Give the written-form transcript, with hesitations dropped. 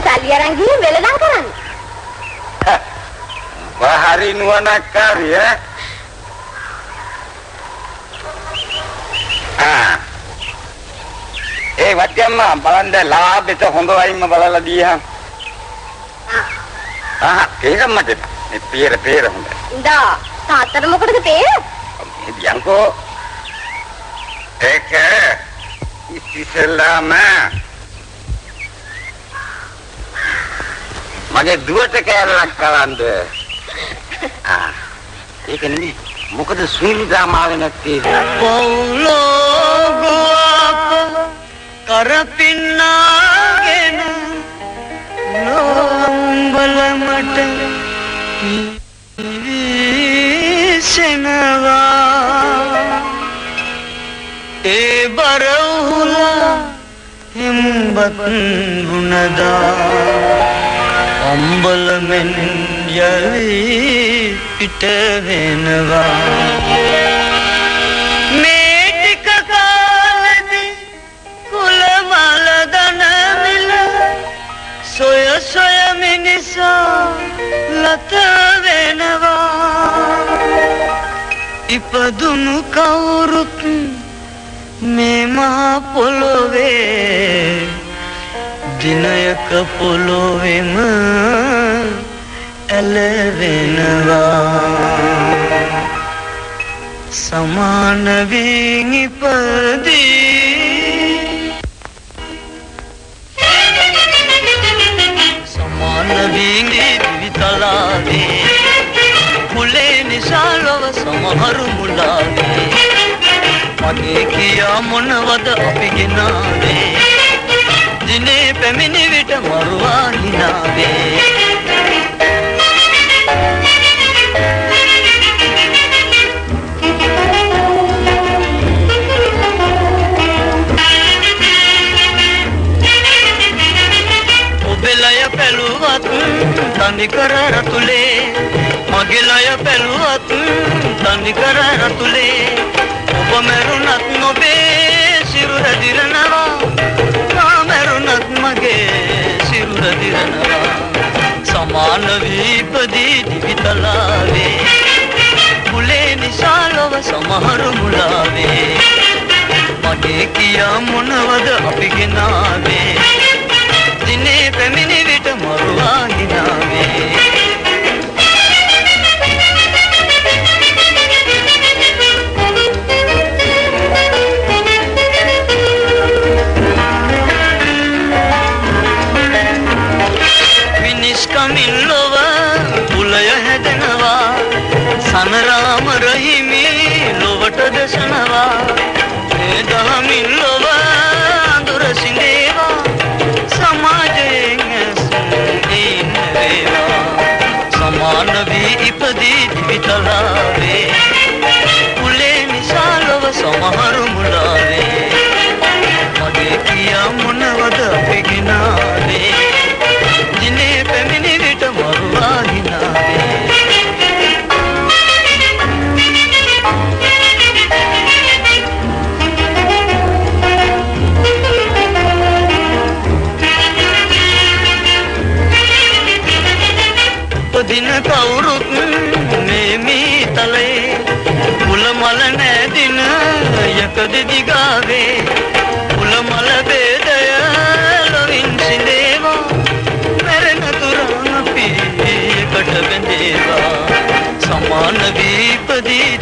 සල්ලි අරන් ගිහින් වෙලඳන් කරන්නේ. වහරි නුවණක් කාරිය. ඒ වත්යම්ම බලන්න ලාභෙට හොඳ වයින්ම බලලා දීහන්. ඒක මට මේ පෙර හොඳයි. ඉඳා තාත්තට මොකටද පෙර? යන්කෝ ඒක ඉතිසලාම මගේ දුවට කෑල්ලක් කරන්ද. ඒක නෙමෙයි මොකද සුනිල් දාමාවේ නැත්තේ. පොළොව ගුවප කරපින්නාගෙන නොම්බලමට විසෙනවා ඒ බරවුලා හිම්බත් ගුණදා අම්බලමෙන් යලි පිට වෙනවා මේ ටික කාලෙදී කුලමල දනමිල සොය සොය මිනිසා ලත වෙනවා ඉපදුණු කවුරුත් මේ මහා පොළොවේ දිනයක පොළොවෙම ඇලවෙනවා සමාන වී ඉපදී සමාන වී දිවිතලාවේ කුලේ නිසා ලොව සමහරු මුලාවේ මගේ කියා මොනවද අපි ගෙනාවේ දිනේ පැමිණි විට මරුවා හිනාවේ ඔබෙලය පැලුවත් තනිකර රතුලේ මගේ ලය පැලුවත් තනිකර රතුලේ ඔබ මරුණත් නොබේ සිරුර දිරනවා මා මරුණත් මගේ සිරුර දිරනවා සමාන වී ඉපදී දිවිතලාවේ කුලේ නිසා ලොව සමහරු මුලාවේ මගේ කියා මොනවද අපි ගෙනාවේ දිනේ පැමිණි විට මරුවා හිනාවේ මිනිස්කමින් ලොව කුලය හැදෙනවා සනරාම රහිමි ලොවට දසනවා මේ දහමින් ලොව අඳුර සිඳේවා සමාජයෙන් ඇසෙන්න වේවා සමාන වී ඉපදී දිවිතලාවේ කුලේ නිසා ලොව සමහරු මුලාවේ මගේ කියා මොනවද අපි ගෙනාවේ දිනේ පැමිණි විට මරුවා හිනාවේ උපදින කවුරුත් මේ මීතලේ කුලමල නැදින යකදි දිගාවේ කුලමල බේදය ලොවින් සිඳේවා මැරෙන තුරන් අපි එකට බැඳේවා සමාන වී ඉපදී